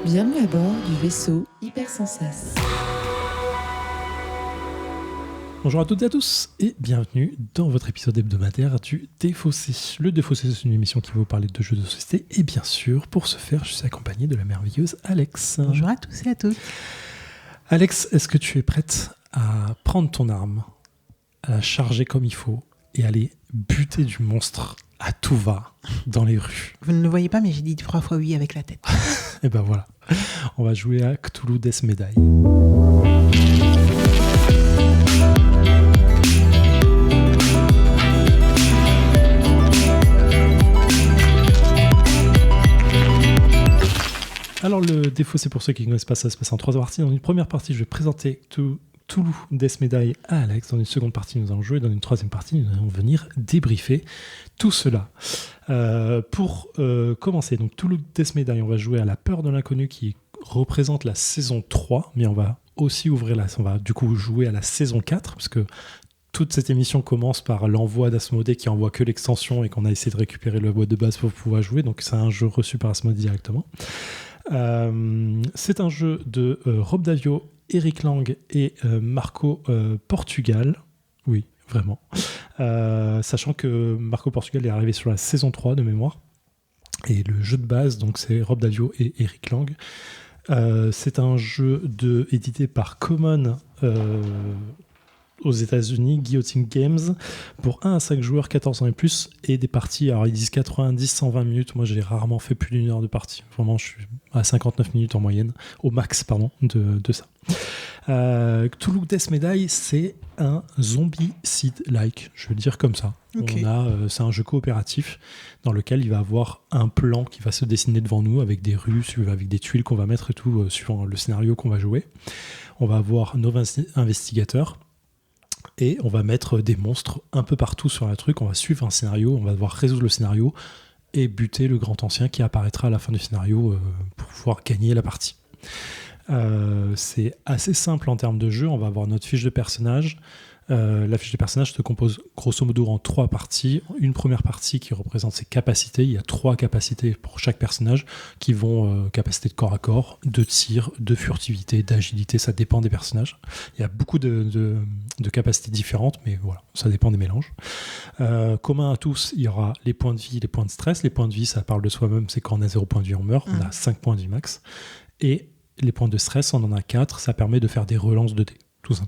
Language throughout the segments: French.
Bienvenue à bord du vaisseau Hypersensas. Bonjour à toutes et à tous et bienvenue dans votre épisode hebdomadaire du Défaussé. Le Défaussé, c'est une émission qui va vous parler de jeux de société et bien sûr, pour ce faire, je suis accompagné de la merveilleuse Alex. Bonjour à tous et à toutes. Alex, est-ce que tu es prête à prendre ton arme, à la charger comme il faut et aller buter du monstre à tout va dans les rues? Vous ne le voyez pas, mais j'ai dit 3 fois oui avec la tête. Et ben voilà, on va jouer à Cthulhu Death Medaille. Alors le défaut, c'est pour ceux qui ne connaissent pas, ça se passe en 3 parties. Dans une première partie, je vais présenter Cthulhu Death Medaille à Alex. Dans une seconde partie, nous allons jouer. Dans une troisième partie, nous allons venir débriefer tout cela. Pour commencer, donc Cthulhu Death Medaille, on va jouer à la peur de l'inconnu qui représente la saison 3, mais on va aussi on va du coup jouer à la saison 4, parce que toute cette émission commence par l'envoi d'Asmodée qui envoie que l'extension et qu'on a essayé de récupérer le boîte de base pour pouvoir jouer. Donc c'est un jeu reçu par Asmodée directement. C'est un jeu de Rob Daviau, Eric Lang et Marco Portugal. Oui, vraiment. Sachant que Marco Portugal est arrivé sur la saison 3 de mémoire. Et le jeu de base, donc c'est Rob Daviau et Eric Lang. C'est un jeu édité par Common aux États-Unis, Guillotine Games, pour 1 à 5 joueurs, 14 ans et plus, et des parties, alors ils disent 90, 120 minutes, moi j'ai rarement fait plus d'1 heure de partie, vraiment je suis à 59 minutes en moyenne, au max de ça. Cthulhu Death Medaille, c'est un zombicide-like, je veux le dire comme ça. Okay. C'est un jeu coopératif dans lequel il va avoir un plan qui va se dessiner devant nous avec des rues, avec des tuiles qu'on va mettre et tout, suivant le scénario qu'on va jouer. On va avoir nos investigateurs, et on va mettre des monstres un peu partout sur la truc, on va suivre un scénario, on va devoir résoudre le scénario et buter le grand ancien qui apparaîtra à la fin du scénario pour pouvoir gagner la partie. C'est assez simple en termes de jeu, on va avoir notre fiche de personnage. La fiche de personnage se compose grosso modo en 3 parties. Une première partie qui représente ses capacités. Il y a 3 capacités pour chaque personnage qui vont capacité de corps à corps, de tir, de furtivité, d'agilité, ça dépend des personnages. Il y a beaucoup de capacités différentes, mais voilà, ça dépend des mélanges. Commun à tous, il y aura les points de vie, les points de stress. Les points de vie, ça parle de soi-même, c'est quand on a 0 points de vie, on meurt. On a 5 points de vie max. Et les points de stress, on en a 4, ça permet de faire des relances de dés.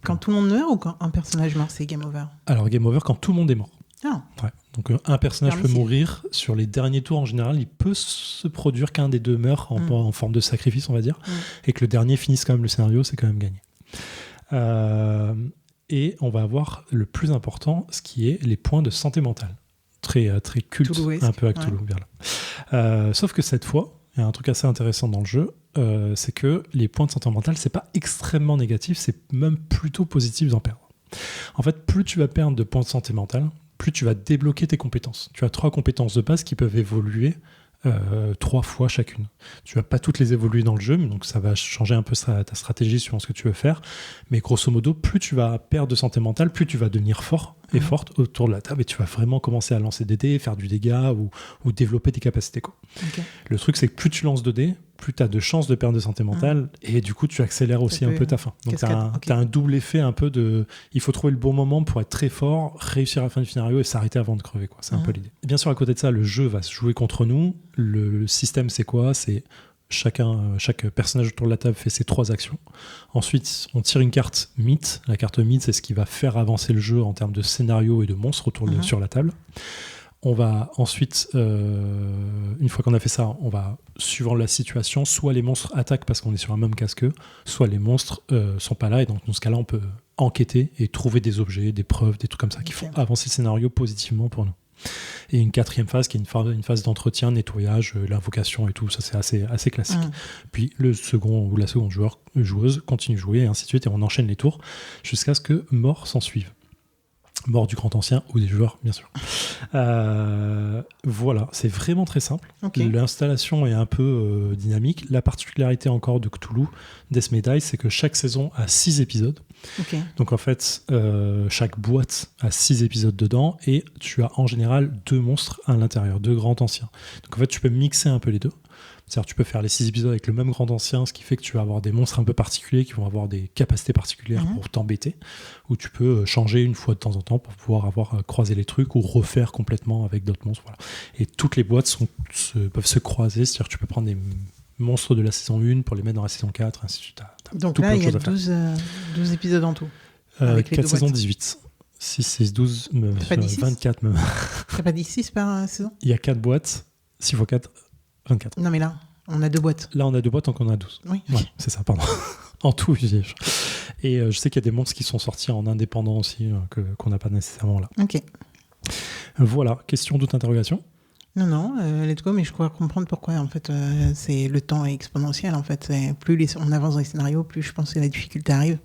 Quand tout le monde meurt ou quand un personnage meurt, c'est game over? Alors game over quand tout le monde est mort. Ah. Ouais. Donc un personnage peut mourir. Sur les derniers tours, en général, il peut se produire qu'un des deux meurt en forme de sacrifice, on va dire, et que le dernier finisse quand même le scénario, c'est quand même gagné. Et on va avoir le plus important, ce qui est les points de santé mentale. Très culte, un peu à Cthulhu. Ouais. Sauf que cette fois, il y a un truc assez intéressant dans le jeu, c'est que les points de santé mentale, c'est pas extrêmement négatif, c'est même plutôt positif d'en perdre. En fait, plus tu vas perdre de points de santé mentale, plus tu vas débloquer tes compétences. Tu as 3 compétences de base qui peuvent évoluer 3 fois chacune. Tu vas pas toutes les évoluer dans le jeu, donc ça va changer un peu ta stratégie suivant ce que tu veux faire. Mais grosso modo, plus tu vas perdre de santé mentale, plus tu vas devenir fort et forte autour de la table et tu vas vraiment commencer à lancer des dés, faire du dégât ou développer tes capacités. Quoi. Okay. Le truc, c'est que plus tu lances de dés, plus tu as de chances de perdre de santé mentale et du coup, tu accélères aussi un peu ta fin. Donc, tu as un double effet un peu de... Il faut trouver le bon moment pour être très fort, réussir à la fin du scénario et s'arrêter avant de crever. Quoi. C'est un peu l'idée. Et bien sûr, à côté de ça, le jeu va se jouer contre nous. Le système, c'est quoi ? C'est chaque personnage autour de la table fait ses 3 actions. Ensuite, on tire une carte mythe. La carte mythe, c'est ce qui va faire avancer le jeu en termes de scénario et de monstres sur la table. On va ensuite, une fois qu'on a fait ça, on va, suivant la situation, soit les monstres attaquent parce qu'on est sur un même casque, soit les monstres sont pas là, et donc dans ce cas-là, on peut enquêter et trouver des objets, des preuves, des trucs comme ça qui font avancer le scénario positivement pour nous. Et une 4e phase qui est une phase d'entretien, nettoyage, l'invocation et tout, ça c'est assez classique. Puis le second ou la seconde joueuse continue de jouer et ainsi de suite, et on enchaîne les tours jusqu'à ce que mort s'en suive. Mort du grand ancien ou des joueurs, bien sûr. Voilà, c'est vraiment très simple. Okay. L'installation est un peu dynamique. La particularité encore de Cthulhu Death Medaille, c'est que chaque saison a 6 épisodes. Okay. Donc en fait, chaque boîte a 6 épisodes dedans et tu as en général 2 monstres à l'intérieur, 2 grands anciens. Donc en fait, tu peux mixer un peu les deux. C'est-à-dire tu peux faire les 6 épisodes avec le même grand ancien, ce qui fait que tu vas avoir des monstres un peu particuliers qui vont avoir des capacités particulières pour t'embêter, ou tu peux changer une fois de temps en temps pour pouvoir avoir croisé les trucs ou refaire complètement avec d'autres monstres. Voilà. Et toutes les boîtes peuvent se croiser, c'est-à-dire que tu peux prendre des monstres de la saison 1 pour les mettre dans la saison 4, ainsi de suite. Donc là, il y a 12 épisodes en tout. 4 saisons, 18. 6, 6, 12, 24 même. T'as pas dit 6 par saison ? Il y a 4 boîtes, 6 x 4, 24. Non, mais là, on a 2 boîtes. Là, on a 2 boîtes, donc on a 12. Oui. Ouais, c'est ça, pardon. En tout, je dis. Et je sais qu'il y a des monstres qui sont sortis en indépendant aussi, qu'on n'a pas nécessairement là. Ok. Voilà, question, doute, interrogation. Non, let's go, mais je crois comprendre pourquoi. En fait, c'est le temps est exponentiel. En fait, plus on avance dans les scénarios, plus je pense que la difficulté arrive.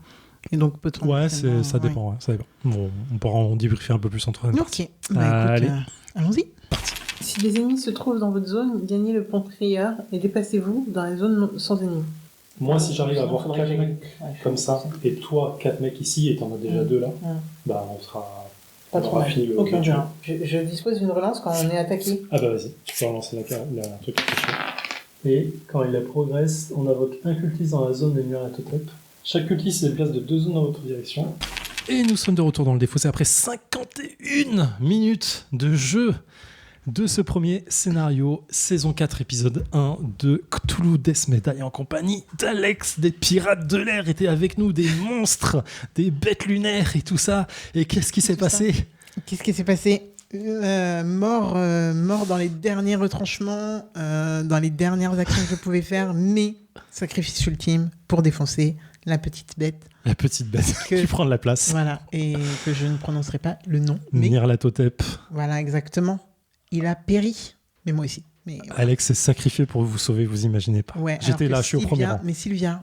Et donc, peut-être. Ouais, ça dépend. Ouais, ça dépend. Bon, on pourra en débriefer un peu plus en troisième partie. Ok. Bah, écoute, allez. Allons-y. Si des ennemis se trouvent dans votre zone, gagnez le pont prieur et déplacez-vous dans la zone sans ennemis. Moi, si j'arrive à avoir 4 mecs comme ça, et toi, 4 mecs ici, et t'en as déjà 2 là, bah on sera. Pas trop mal. Ok, je dispose d'une relance quand on est attaqué. Ah bah vas-y, tu peux relancer la truc. Et quand il progresse, on invoque un cultiste dans la zone des murs à Totep. Chaque cultiste se déplace de 2 zones dans votre direction. Et nous sommes de retour dans le défaussé après 51 minutes de jeu de ce premier scénario, saison 4, épisode 1 de Cthulhu Death Medaille en compagnie d'Alex, des pirates de l'air étaient avec nous, des monstres, des bêtes lunaires et tout ça. Et qu'est-ce qui s'est passé ? Qu'est-ce qui s'est passé ? Mort dans les derniers retranchements, dans les dernières actions que je pouvais faire, mais sacrifice ultime pour défoncer la petite bête. La petite bête qui prend de la place. Voilà, et que je ne prononcerai pas le nom. Nyarlathotep. Voilà, exactement. Il a péri, mais moi aussi. Mais, voilà. Alex s'est sacrifié pour vous sauver, vous imaginez pas. Ouais, j'étais là, je suis au premier rang. Mais Sylvia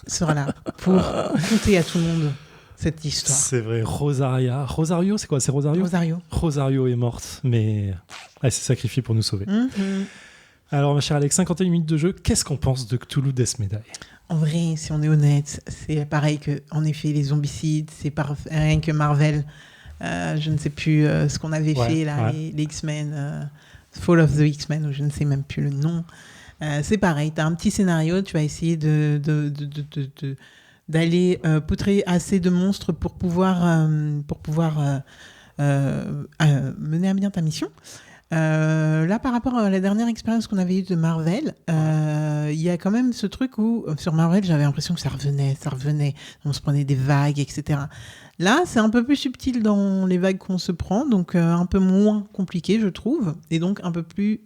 sera là pour raconter à tout le monde cette histoire. C'est vrai, Rosario, c'est quoi ? C'est Rosario ? Rosario est morte, mais elle s'est sacrifiée pour nous sauver. Alors, ma chère Alex, 51 minutes de jeu, qu'est-ce qu'on pense de Cthulhu Death Medaille ? En vrai, si on est honnête, c'est pareil que, en effet, les zombicides, c'est rien que Marvel. Je ne sais plus ce qu'on avait fait là, les X-Men, Fall of the X-Men, ou je ne sais même plus le nom. C'est pareil, tu as un petit scénario, tu vas essayer d'aller poutrer assez de monstres pour pouvoir mener à bien ta mission. Là, par rapport à la dernière expérience qu'on avait eue de Marvel, il y a quand même ce truc où, sur Marvel, j'avais l'impression que ça revenait, on se prenait des vagues, etc. Là, c'est un peu plus subtil dans les vagues qu'on se prend, donc un peu moins compliqué, je trouve, et donc un peu plus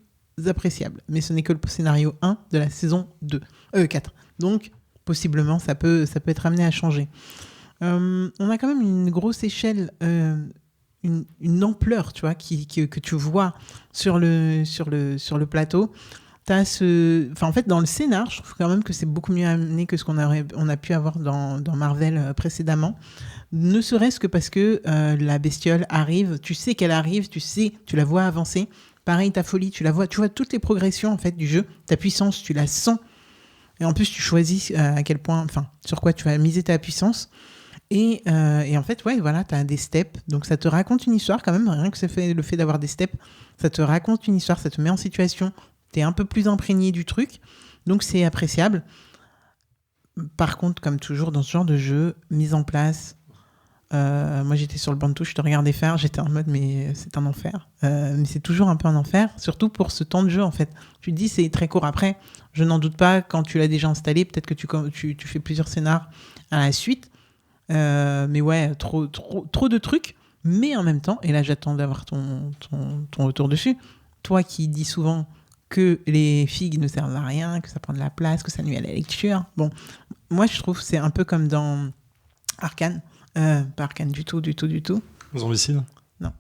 appréciable. Mais ce n'est que le scénario 1 de la saison 4. Donc, possiblement, ça peut être amené à changer. On a quand même une grosse échelle... Une ampleur, tu vois, que tu vois sur le plateau. En fait, dans le scénar, je trouve quand même que c'est beaucoup mieux amené que ce qu'on a pu avoir dans Marvel précédemment. Ne serait-ce que parce que la bestiole arrive, tu sais qu'elle arrive, tu la vois avancer. Pareil, ta folie, tu vois toutes les progressions en fait du jeu, ta puissance, tu la sens. Et en plus, tu choisis à quel point, sur quoi tu vas miser ta puissance. Et en fait, ouais, voilà, tu as des steps. Donc, ça te raconte une histoire quand même. Rien que le fait d'avoir des steps, ça te raconte une histoire, ça te met en situation. Tu es un peu plus imprégné du truc. Donc, c'est appréciable. Par contre, comme toujours dans ce genre de jeu, mise en place. Moi, j'étais sur le banc de touche, je te regardais faire. J'étais en mode, mais c'est un enfer. Mais c'est toujours un peu un enfer, surtout pour ce temps de jeu, en fait. Tu te dis, c'est très court. Après, je n'en doute pas, quand tu l'as déjà installé, peut-être que tu fais plusieurs scénars à la suite. Mais ouais, trop de trucs, mais en même temps, et là j'attends d'avoir ton retour dessus, toi qui dis souvent que les figues ne servent à rien, que ça prend de la place, que ça nuit à la lecture, bon, moi je trouve que c'est un peu comme dans Arcane, pas Arcane du tout. Zombicide ? Non.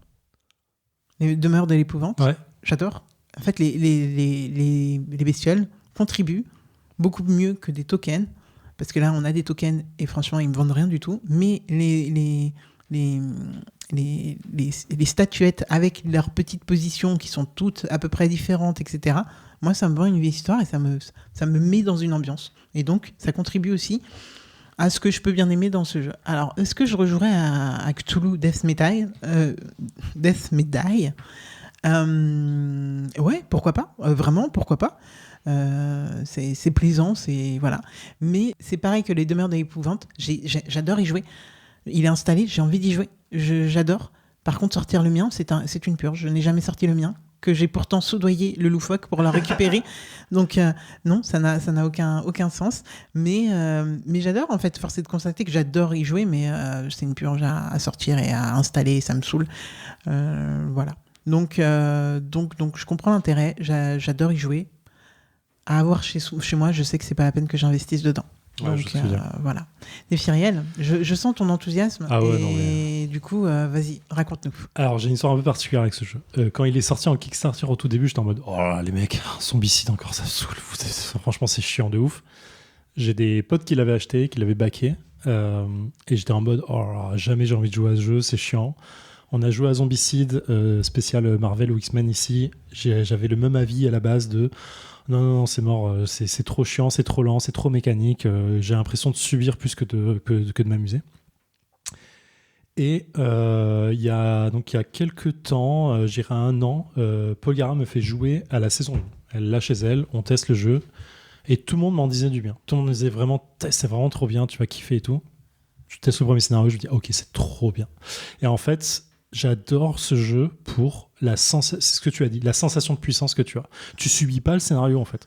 Les demeures de l'épouvante, ouais. J'adore. En fait, les bestioles contribuent beaucoup mieux que des tokens. Parce que là, on a des tokens et franchement, ils ne me vendent rien du tout. Mais les statuettes avec leurs petites positions qui sont toutes à peu près différentes, etc., moi, ça me vend une vieille histoire et ça me met dans une ambiance. Et donc, ça contribue aussi à ce que je peux bien aimer dans ce jeu. Alors, est-ce que je rejouerais à Cthulhu Death Medaille ouais, pourquoi pas. Vraiment, pourquoi pas. c'est plaisant, c'est voilà. Mais c'est pareil que les demeures de l'épouvante. J'adore y jouer. Il est installé, j'ai envie d'y jouer. J'adore. Par contre, sortir le mien, c'est une purge. Je n'ai jamais sorti le mien, que j'ai pourtant soudoyé le loufoque pour le récupérer. Donc non, ça n'a aucun sens. Mais j'adore, en fait. Force est de constater que j'adore y jouer, mais c'est une purge à sortir et à installer, ça me saoule. Voilà. Donc je comprends l'intérêt. J'adore y jouer. À avoir chez moi, je sais que c'est pas la peine que j'investisse dedans. Ouais, donc voilà. Néphiriel, je sens ton enthousiasme. Ah ouais, et du coup, vas-y, raconte-nous. Alors, j'ai une histoire un peu particulière avec ce jeu. Quand il est sorti en Kickstarter au tout début, j'étais en mode oh là, les mecs, zombicide encore, ça me saoule. Franchement, c'est chiant de ouf. J'ai des potes qui l'avaient acheté, qui l'avaient backé. Et j'étais en mode oh là, jamais j'ai envie de jouer à ce jeu, c'est chiant. On a joué à Zombicide, spécial Marvel ou X-Men ici. J'avais le même avis à la base de non, c'est mort, c'est trop chiant, c'est trop lent, c'est trop mécanique. J'ai l'impression de subir plus que de m'amuser. Et il y a quelques temps, j'irai 1 an, Paul Gara me fait jouer à la saison 1. Elle l'a chez elle, on teste le jeu, et tout le monde m'en disait du bien. Tout le monde me disait vraiment, c'est vraiment trop bien, tu vas kiffer et tout. Je teste le premier scénario, je me dis, ok, c'est trop bien. Et en fait, j'adore ce jeu pour c'est ce que tu as dit, la sensation de puissance que tu as. Tu subis pas le scénario, en fait.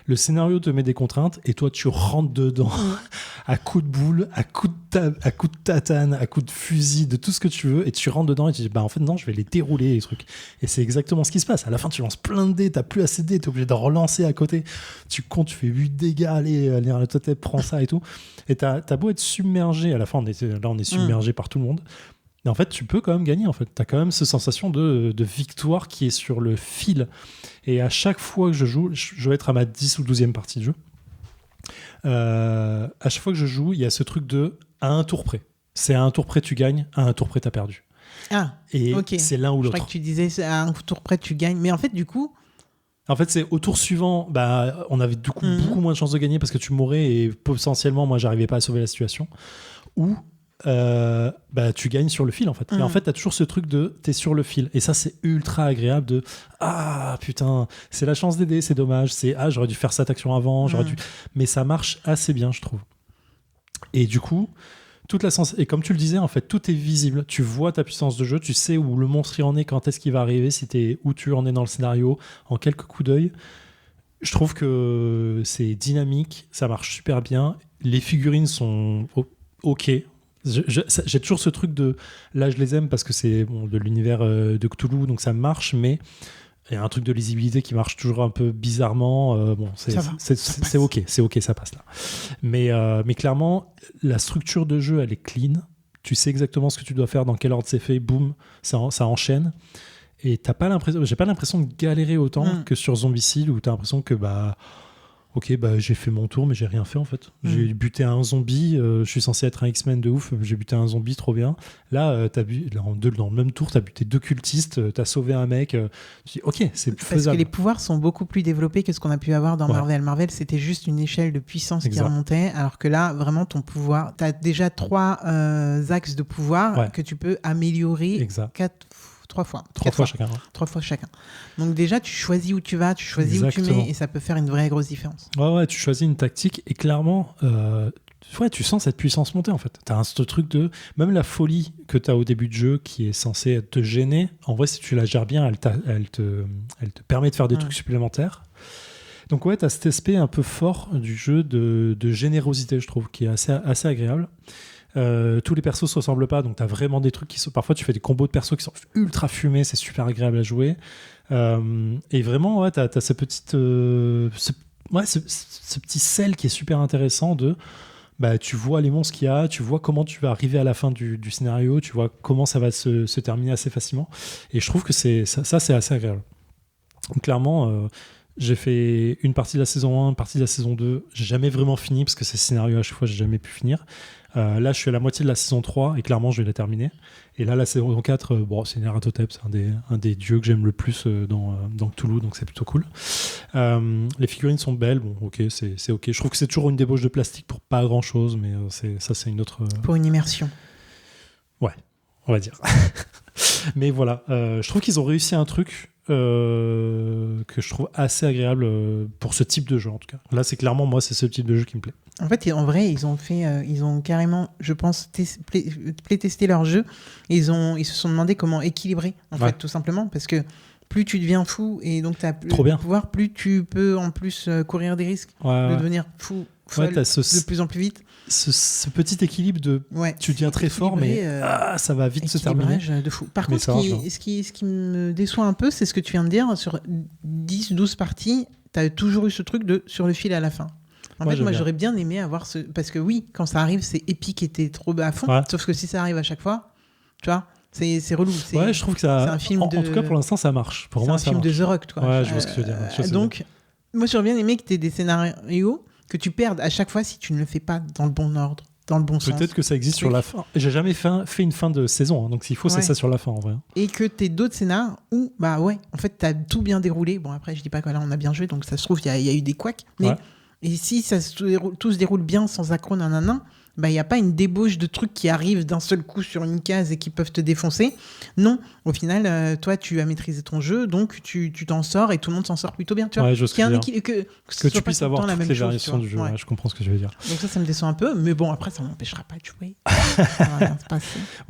Le scénario te met des contraintes et toi, tu rentres dedans à coups de boule, à coups de tatane, à coups de fusil, de tout ce que tu veux, et tu rentres dedans et tu dis, bah en fait, non, je vais les dérouler, les trucs. Et c'est exactement ce qui se passe. À la fin, tu lances plein de dés, t'as plus assez de dés, t'es obligé de relancer à côté. Tu comptes, tu fais 8 dégâts, allez, le totem, prends ça et tout. Et t'as beau être submergé, à la fin, on est submergé par tout le monde. Et en fait, tu peux quand même gagner. En fait, t'as quand même cette sensation de victoire qui est sur le fil. Et à chaque fois que je joue, je vais être à ma 10 ou 12e partie de jeu. À chaque fois que je joue, il y a ce truc de à un tour près. C'est à un tour près tu gagnes, à un tour près t'as perdu. Ah, et okay. C'est l'un ou l'autre. Je crois que tu disais à un tour près tu gagnes. Mais en fait, du coup... En fait, c'est au tour suivant, bah, on avait du coup beaucoup moins de chances de gagner parce que tu mourrais et potentiellement, moi, j'arrivais pas à sauver la situation. Ou... bah, tu gagnes sur le fil en fait. Et en fait, t'as toujours ce truc de t'es sur le fil. Et ça, c'est ultra agréable de ah putain, c'est la chance d'aider, c'est dommage. C'est ah, j'aurais dû faire cette action avant, mais ça marche assez bien, je trouve. Et du coup, et comme tu le disais, en fait, tout est visible. Tu vois ta puissance de jeu, tu sais où le monstre y en est, quand est-ce qu'il va arriver, où tu en es dans le scénario, en quelques coups d'œil. Je trouve que c'est dynamique, ça marche super bien. Les figurines sont ok. J'ai toujours ce truc de là je les aime parce que c'est de l'univers de Cthulhu donc ça marche, mais il y a un truc de lisibilité qui marche toujours un peu bizarrement. C'est ok, ça passe là, mais clairement la structure de jeu elle est clean, tu sais exactement ce que tu dois faire, dans quel ordre c'est fait, boum, ça enchaîne et j'ai pas l'impression de galérer autant que sur Zombicide où t'as l'impression que ok, bah, j'ai fait mon tour, mais j'ai rien fait en fait. J'ai buté un zombie, je suis censé être un X-Men de ouf, j'ai buté un zombie, trop bien. Là, dans le même tour, t'as buté 2 cultistes, t'as sauvé un mec. Tu dis, ok, c'est faisable. Parce que les pouvoirs sont beaucoup plus développés que ce qu'on a pu avoir dans Marvel. Marvel, c'était juste une échelle de puissance qui remontait, alors que là, vraiment, ton pouvoir, t'as déjà 3 axes de pouvoir que tu peux améliorer 3 fois. 3 fois chacun. 3 fois chacun. Donc déjà, tu choisis où tu vas, tu choisis où tu mets, et ça peut faire une vraie grosse différence. Ouais, tu choisis une tactique, et clairement, tu sens cette puissance monter, en fait. T'as ce truc de... Même la folie que t'as au début de jeu, qui est censée te gêner, en vrai, si tu la gères bien, elle te permet de faire des trucs supplémentaires. Donc ouais, t'as cet aspect un peu fort du jeu de générosité, je trouve, qui est assez agréable. Tous les persos se ressemblent pas, donc t'as vraiment des trucs qui sont... Parfois tu fais des combos de persos qui sont ultra fumés, c'est super agréable à jouer, et vraiment t'as ce petit sel qui est super intéressant de tu vois les monstres qu'il y a, tu vois comment tu vas arriver à la fin du scénario, tu vois comment ça va se terminer assez facilement, et je trouve que c'est assez agréable. Donc clairement j'ai fait une partie de la saison 1, une partie de la saison 2, j'ai jamais vraiment fini parce que ces scénarios à chaque fois j'ai jamais pu finir. Là je suis à la moitié de la saison 3 et clairement je vais la terminer, et là la saison 4 c'est Nyarlathotep, c'est un des dieux que j'aime le plus dans Cthulhu, donc c'est plutôt cool. Les figurines sont belles, ok, c'est ok, je trouve que c'est toujours une débauche de plastique pour pas grand chose, mais c'est une autre pour une immersion, ouais, on va dire. Mais voilà, je trouve qu'ils ont réussi un truc que je trouve assez agréable pour ce type de jeu en tout cas. Là, c'est clairement moi, c'est ce type de jeu qui me plaît. En fait, en vrai, ils ont carrément, je pense, playtesté leur jeu. Ils se sont demandé comment équilibrer, en fait, tout simplement, parce que plus tu deviens fou et donc tu as plus de pouvoir, plus tu peux en plus courir des risques de devenir fou, folle, de plus en plus vite. Ce petit équilibre de tu deviens très fort, mais ça va vite se terminer. De fou. Par contre, ce qui me déçoit un peu, c'est ce que tu viens de dire. Sur 10-12 parties, tu as toujours eu ce truc de sur le fil à la fin. En fait, moi, j'aurais bien aimé avoir ce... Parce que oui, quand ça arrive, c'est épique et t'es trop à fond. Ouais. Sauf que si ça arrive à chaque fois, tu vois, c'est relou. Ouais, je trouve que ça... C'est un film en tout cas, pour l'instant, ça marche. Pour moi, c'est un film de The Rock, quoi. Ouais, je vois ce que tu veux dire. Donc, moi, j'aurais bien aimé que t'aies des scénarios que tu perdes à chaque fois si tu ne le fais pas dans le bon ordre, dans le bon sens. Peut-être que ça existe sur la fin. J'ai jamais fait une fin de saison, hein, donc s'il faut, c'est ça sur la fin, en vrai. Et que t'aies d'autres scénars où, en fait, t'as tout bien déroulé. Bon, après, je dis pas que là, on a bien joué, donc ça se trouve, il y a eu des couacs, mais... Ouais. Et si tout se déroule bien sans accro, il n'y a pas une débauche de trucs qui arrivent d'un seul coup sur une case et qui peuvent te défoncer. Non, au final, toi, tu as maîtrisé ton jeu, donc tu t'en sors et tout le monde s'en sort plutôt bien. Tu vois, je que tu puisses avoir toutes les variations du jeu. Ouais, je comprends ce que je veux dire. Donc ça me déçoit un peu, mais bon, après, ça ne m'empêchera pas de jouer.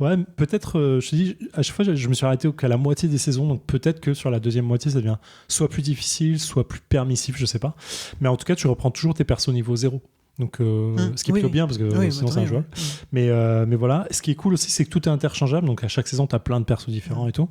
Ouais, peut-être, je te dis, à chaque fois, je me suis arrêté qu'à la moitié des saisons, donc peut-être que sur la deuxième moitié, ça devient soit plus difficile, soit plus permissif, je sais pas. Mais en tout cas, tu reprends toujours tes persos niveau 0. Donc, ce qui est plutôt bien parce que sinon c'est injouable. Mais voilà, ce qui est cool aussi, c'est que tout est interchangeable. Donc à chaque saison, tu as plein de persos différents et tout.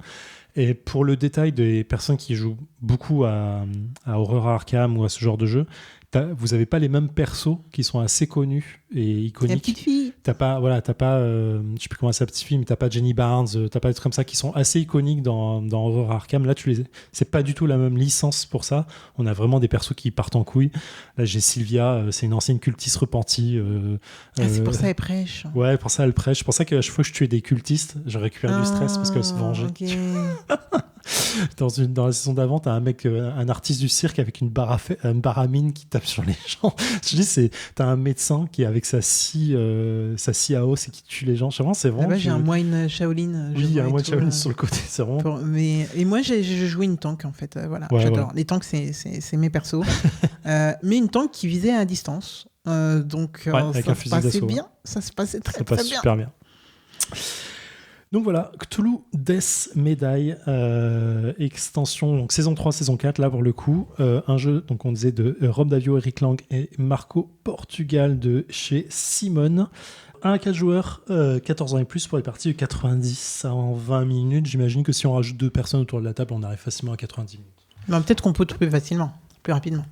Et pour le détail des personnes qui jouent beaucoup à Horror Arkham ou à ce genre de jeu, vous n'avez pas les mêmes persos qui sont assez connus et iconiques. La petite fille. T'as pas, je sais plus comment c'est la petite fille, mais t'as pas Jenny Barnes, t'as pas des trucs comme ça qui sont assez iconiques dans Horror Arkham. Là, c'est pas du tout la même licence pour ça. On a vraiment des persos qui partent en couille. Là, j'ai Sylvia, c'est une ancienne cultiste repentie. C'est pour ça elle prêche. Ouais, pour ça elle prêche. C'est pour ça qu'à chaque fois que je tuais des cultistes, je récupère du stress parce qu'elle se vengeait. Okay. Dans la saison d'avant, t'as un mec, un artiste du cirque avec une barre à mine qui tape sur les gens. Je dis, t'as un médecin qui est avec sa scie à os et qui tue les gens. C'est vraiment. J'ai un moine Shaolin. Oui, il y a un moine Shaolin sur le côté. C'est vraiment. Et moi, j'ai joué une tank en fait. Voilà, j'adore. Ouais. Les tanks, c'est mes persos. Mais une tank qui visait à distance. Donc, avec un fusil d'assaut. Bien. Ça se passait très bien. Super bien. Donc voilà, Cthulhu Death Medaille, extension, donc saison 3, saison 4, là pour le coup, un jeu, donc on disait de Rob Davio, Eric Lang et Marco Portugal de chez Simone. 1 à 4 joueurs, 14 ans et plus pour les parties de 90 à 20 minutes. J'imagine que si on rajoute 2 personnes autour de la table, on arrive facilement à 90 minutes. Peut-être qu'on peut trouver facilement, plus rapidement.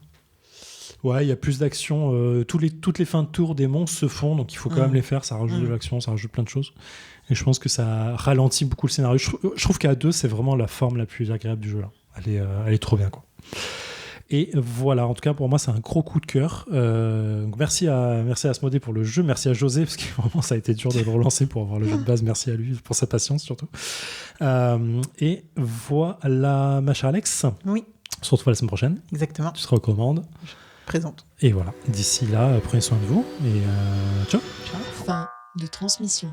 Ouais, il y a plus d'action. Toutes les fins de tour des monstres se font, donc il faut quand même les faire. Ça rajoute de l'action, ça rajoute plein de choses. Et je pense que ça ralentit beaucoup le scénario. Je trouve qu'à 2, c'est vraiment la forme la plus agréable du jeu. Là. Elle est trop bien, quoi. Et voilà, en tout cas, pour moi, c'est un gros coup de cœur. Merci à Asmodée pour le jeu. Merci à José, parce que vraiment, ça a été dur de le relancer pour avoir le jeu de base. Merci à lui pour sa patience, surtout. Et voilà, ma chère Alex. Oui. On se retrouve la semaine prochaine. Exactement. Tu seras aux commandes. Présente. Et voilà. D'ici là, prenez soin de vous. Et ciao. Fin de transmission.